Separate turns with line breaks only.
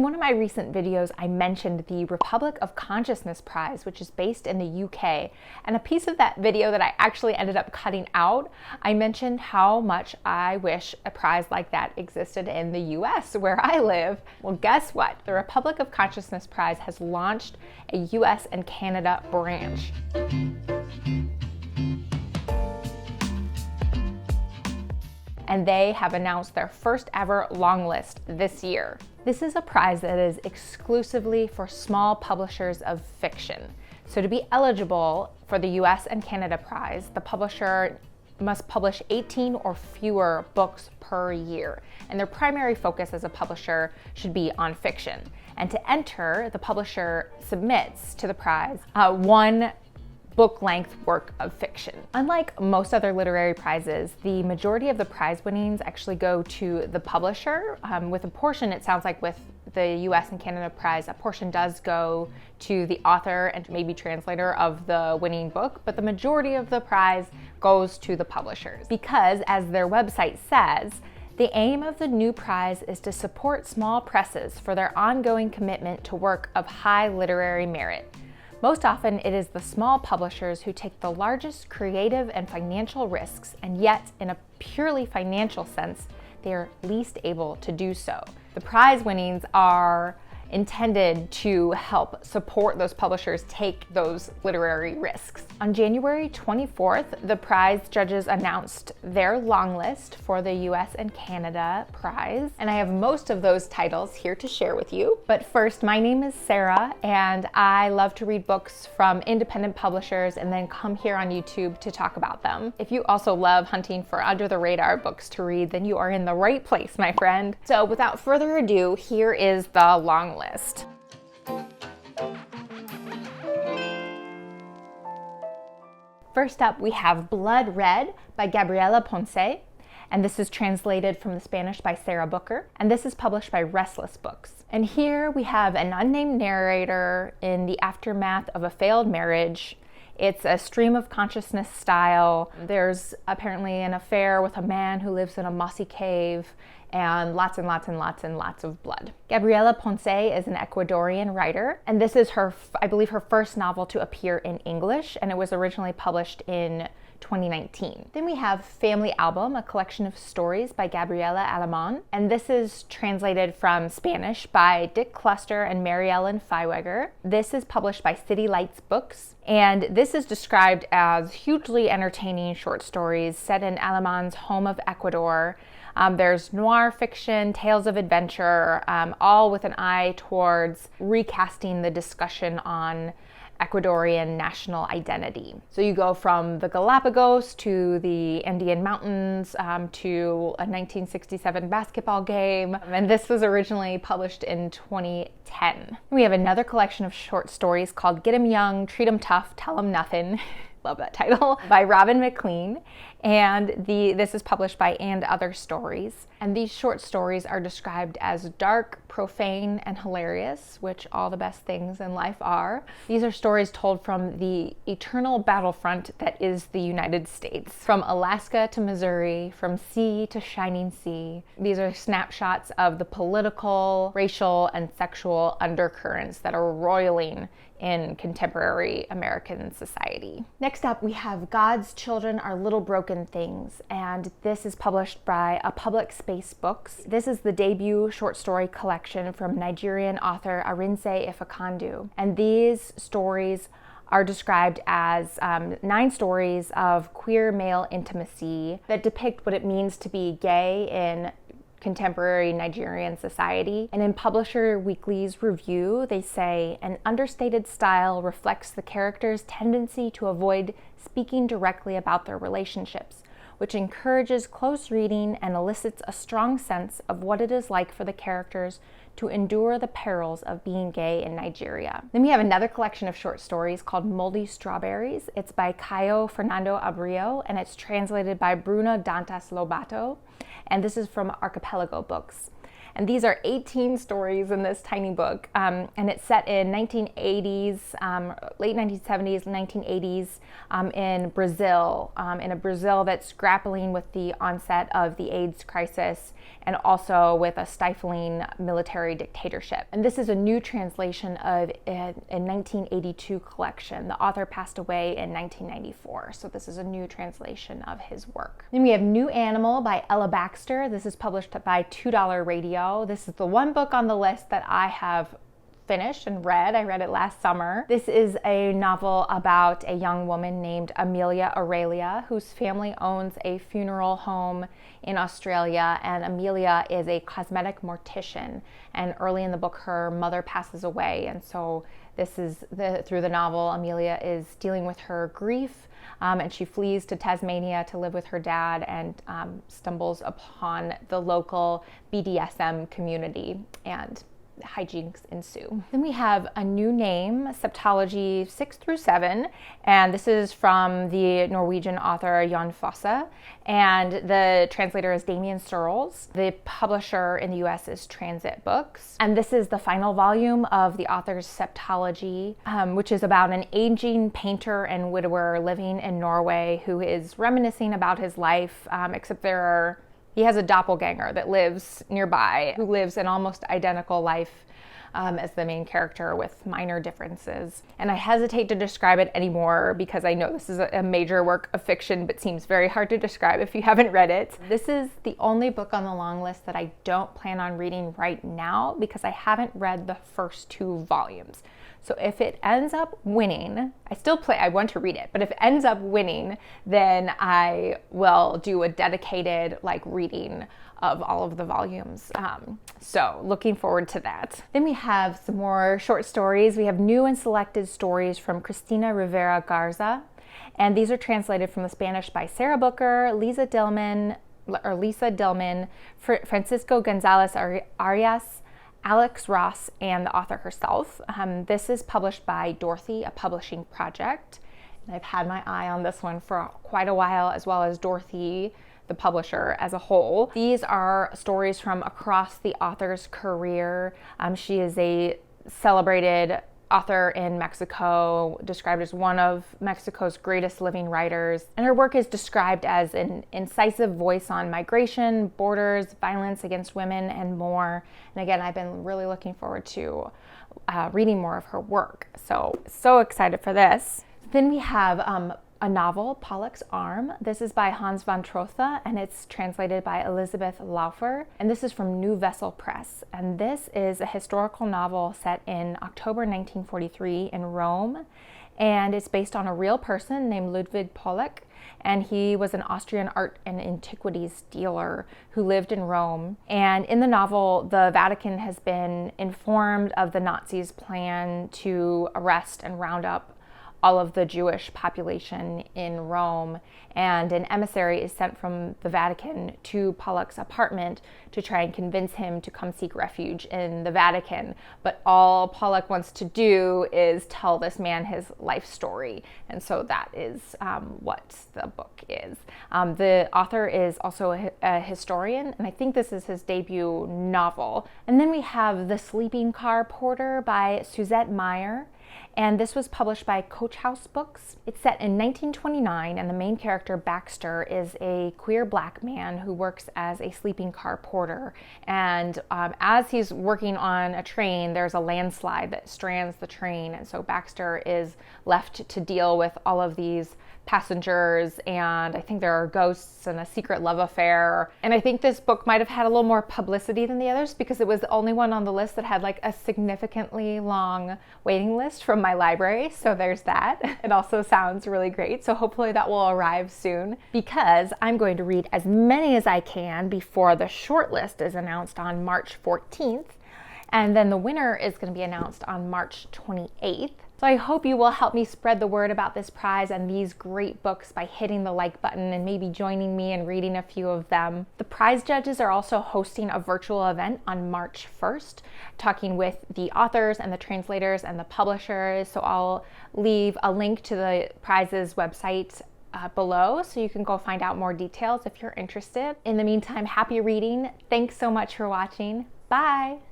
one of my recent videos, I mentioned the Republic of Consciousness Prize, which is based in the UK. And a piece of that video that I actually ended up cutting out, I mentioned how much I wish a prize like that existed in the US, where I live. Well, guess what? The Republic of Consciousness Prize has launched a US and Canada branch. And they have announced their first ever long list this year. This is a prize that is exclusively for small publishers of fiction. So to be eligible for the US and Canada prize, the publisher must publish 18 or fewer books per year. And their primary focus as a publisher should be on fiction. And to enter, the publisher submits to the prize one book-length work of fiction. Unlike most other literary prizes, the majority of the prize winnings actually go to the publisher. With a portion, it sounds like with the US and Canada prize, a portion does go to the author and maybe translator of the winning book, but the majority of the prize goes to the publishers. Because, as their website says, the aim of the new prize is to support small presses for their ongoing commitment to work of high literary merit. Most often, it is the small publishers who take the largest creative and financial risks, and yet, in a purely financial sense, they are least able to do so. The prize winnings are intended to help support those publishers take those literary risks. On January 24th, the prize judges announced their long list for the US and Canada prize, and I have most of those titles here to share with you. But first, my name is Sarah, and I love to read books from independent publishers and then come here on YouTube to talk about them. If you also love hunting for under-the-radar books to read, then you are in the right place, my friend. So without further ado, here is the long list. First up, we have Blood Red by Gabriela Ponce, and this is translated from the Spanish by Sarah Booker, and this is published by Restless Books. And here we have an unnamed narrator in the aftermath of a failed marriage. It's a stream of consciousness style. There's apparently an affair with a man who lives in a mossy cave, and lots and lots and lots and lots of blood. Gabriela Ponce is an Ecuadorian writer, and this is her, I believe, her first novel to appear in English, and it was originally published in 2019. Then we have Family Album, a collection of stories by Gabriela Alemán, and this is translated from Spanish by Dick Cluster and Mary Ellen Feiweger. This is published by City Lights Books, and this is described as hugely entertaining short stories set in Alemán's home of Ecuador. There's noir fiction, tales of adventure, all with an eye towards recasting the discussion on Ecuadorian national identity. So you go from the Galapagos to the Andean Mountains to a 1967 basketball game, and this was originally published in 2010. We have another collection of short stories called Get 'em Young, Treat 'em Tough, Tell 'em Nothing. Love that title, by Robin McLean, and this is published by And Other Stories. And these short stories are described as dark, profane, and hilarious, which all the best things in life are. These are stories told from the eternal battlefront that is the United States. From Alaska to Missouri, from sea to shining sea. These are snapshots of the political, racial, and sexual undercurrents that are roiling in contemporary American society. Next up, we have God's Children Are Little Broken Things, and this is published by A Public Space Books. This is the debut short story collection from Nigerian author Arinze Ifakandu, and these stories are described as 9 stories of queer male intimacy that depict what it means to be gay in contemporary Nigerian society. And in Publisher Weekly's review, they say, an understated style reflects the characters' tendency to avoid speaking directly about their relationships, which encourages close reading and elicits a strong sense of what it is like for the characters to endure the perils of being gay in Nigeria. Then we have another collection of short stories called Moldy Strawberries. It's by Caio Fernando Abreu, and it's translated by Bruna Dantas Lobato, and this is from Archipelago Books. And these are 18 stories in this tiny book. And it's set in 1980s, late 1970s, 1980s in Brazil, in a Brazil that's grappling with the onset of the AIDS crisis and also with a stifling military dictatorship. And this is a new translation of a 1982 collection. The author passed away in 1994, so this is a new translation of his work. Then we have New Animal by Ella Baxter. This is published by $2 Radio. This is the one book on the list that I have finished and read. I read it last summer. This is a novel about a young woman named Amelia Aurelia, whose family owns a funeral home in Australia, and Amelia is a cosmetic mortician. And early in the book, her mother passes away, and so this is through the novel, Amelia is dealing with her grief, and she flees to Tasmania to live with her dad and stumbles upon the local BDSM community, and hijinks ensue. Then we have A New Name, Septology 6 through 7, and this is from the Norwegian author Jan Fosse, and the translator is Damien Searles. The publisher in the US is Transit Books, and this is the final volume of the author's Septology, which is about an aging painter and widower living in Norway who is reminiscing about his life, except he has a doppelganger that lives nearby, who lives an almost identical life as the main character with minor differences. And I hesitate to describe it anymore because I know this is a major work of fiction, but seems very hard to describe if you haven't read it. This is the only book on the long list that I don't plan on reading right now because I haven't read the first 2 volumes. So if it ends up winning, I want to read it, but if it ends up winning, then I will do a dedicated reading of all of the volumes. So looking forward to that. Then we have some more short stories. We have new and selected stories from Cristina Rivera Garza, and these are translated from the Spanish by Sarah Booker, Lisa Dillman, Francisco Gonzalez Arias, Alex Ross, and the author herself. This is published by Dorothy, a publishing project. And I've had my eye on this one for quite a while, as well as Dorothy, the publisher, as a whole. These are stories from across the author's career. She is a celebrated author in Mexico, described as one of Mexico's greatest living writers. And her work is described as an incisive voice on migration, borders, violence against women, and more. And again, I've been really looking forward to reading more of her work. So excited for this. Then we have a novel, Pollux Arm. This is by Hans van Trotha, and it's translated by Elizabeth Laufer. And this is from New Vessel Press. And this is a historical novel set in October 1943 in Rome. And it's based on a real person named Ludwig Pollux. And he was an Austrian art and antiquities dealer who lived in Rome. And in the novel, the Vatican has been informed of the Nazis' plan to arrest and round up all of the Jewish population in Rome, and an emissary is sent from the Vatican to Pollock's apartment to try and convince him to come seek refuge in the Vatican. But all Pollock wants to do is tell this man his life story, and so that is what the book is. The author is also a historian, and I think this is his debut novel. And then we have The Sleeping Car Porter by Suzette Meyer. And this was published by Coach House Books. It's set in 1929, and the main character, Baxter, is a queer black man who works as a sleeping car porter. And as he's working on a train, there's a landslide that strands the train. And so Baxter is left to deal with all of these passengers, and I think there are ghosts and a secret love affair. And I think this book might have had a little more publicity than the others because it was the only one on the list that had a significantly long waiting list from my library. So there's that. It also sounds really great. So hopefully that will arrive soon because I'm going to read as many as I can before the shortlist is announced on March 14th. And then the winner is going to be announced on March 28th. So I hope you will help me spread the word about this prize and these great books by hitting the like button and maybe joining me and reading a few of them. The prize judges are also hosting a virtual event on March 1st, talking with the authors and the translators and the publishers. So I'll leave a link to the prize's website below so you can go find out more details if you're interested. In the meantime, happy reading. Thanks so much for watching. Bye!